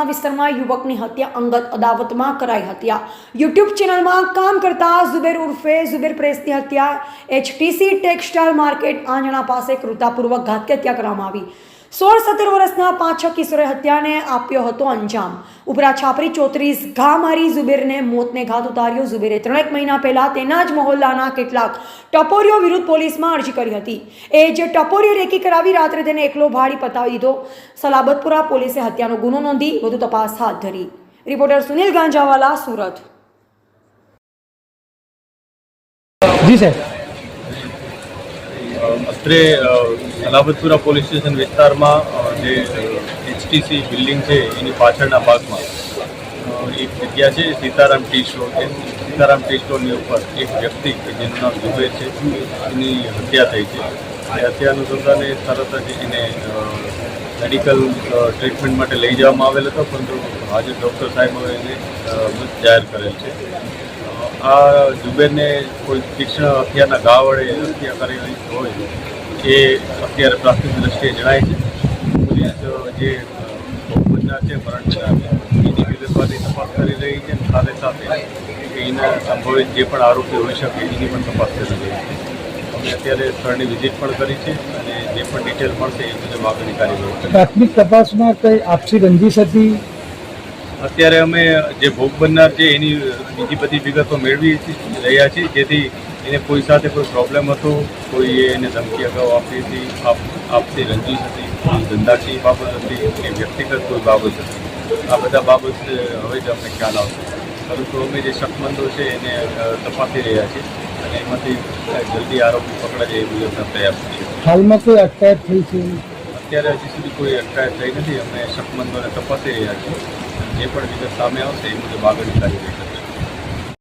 થાણા વિસ્તારમાં યુવકની હત્યા અંગત અદાવતમાં કરાઈ હત્યા। યુટ્યુબ ચેનલમાં કામ કરતા ઝુબેર ઉર્ફે ઝુબેર પ્રેસની હત્યા HTC ટેક્સટાઇલ માર્કેટ આંજણા પાસે ક્રૂરતાપૂર્વક ઘાતકી હત્યા કરવામાં આવી। 16-17 વર્ષના 5-6 કિશોરે હત્યાને આપ્યો હતો અંજામ। ઉપરા છાપરી 34 ઘા મારી ઝુબેરને મોતને ઘાત ઉતાર્યો। ઝુબેરે 3 મહિના પહેલા તેના જ મહોલ્લાના કેટલાક ટપોરીઓ વિરુદ્ધ પોલીસમાં અરજી કરી હતી। એ જે ટપોરીઓ રેકી કરાવી રાત્રે તેને એકલો ભાડી પતાવી દીધો। સલાબતપુરા પોલીસે હત્યાનો ગુનો નોંધી વધુ તપાસ હાથ ધરી। રિપોર્ટર સુનિલ ગાંજાવાલા, સુરત। જી સર, અત્રે સલાબતપુરા પોલીસ સ્ટેશન વિસ્તારમાં જે HTC બિલ્ડિંગ છે એની પાછળના ભાગમાં એક જગ્યા છે, સીતારામ ટી સ્ટોર છે। સીતારામ ટી સ્ટોરની ઉપર એક વ્યક્તિ કે જેનું નામ ઝુબેર છે એની હત્યા થઈ છે। એ હત્યા અનુસંધાને તરત જ એને મેડિકલ ટ્રીટમેન્ટ માટે લઈ જવામાં આવેલ હતો, પરંતુ હાજર ડૉક્ટર સાહેબોએ એને મૃત જાહેર કરેલ છે। આ ઝુબેરને કોઈ તીક્ષ્ણ હથિયારના ઘા વડે હત્યા કરેલી હોય એ અત્યારે પ્રાથમિક દ્રષ્ટિએ જણાય છે। પોલીસ જે ભોગ બનનાર છે, મરણ એની વિગતવારની તપાસ કરી રહી છે। સાથે સાથે એના સંભવિત જે પણ આરોપી હોઈ શકે એની પણ તપાસ કરી રહી છે। અમે અત્યારે સ્થળની વિઝિટ પણ કરી છે અને જે પણ ડિટેલ મળશે એ મુજબ આગળની કાર્યવાહી પ્રાથમિક તપાસમાં કઈ આપસી રંજીશ હતી? અત્યારે અમે જે ભોગ બનનાર છે એની બીજી બધી વિગતો મેળવી રહ્યા છીએ, જેથી એને કોઈ સાથે કોઈ પ્રોબ્લેમ હતો, કોઈએ એને ધમકી અગાઉ આપી હતી, આપતી રંજીશ હતી, ધંધાકીય બાબત હતી કે વ્યક્તિગત કોઈ બાબત હતી, આ બધા બાબત હવે જ અમને ખ્યાલ આવશે। પરંતુ અમે જે શકમંદો છે એને તપાસી રહ્યા છીએ અને એમાંથી જલ્દી આરોપી પકડાય એ મુજબના પ્રયાસ છીએ। હાલમાં કોઈ અટકાયત થઈ છે? અત્યારે હજી સુધી કોઈ અટકાયત થઈ નથી। અમે શકમંદોને તપાસી રહ્યા છીએ। જે પણ વિગત સામે આવશે એ મુજબ આગળની કાર્યવાહી કરીશું।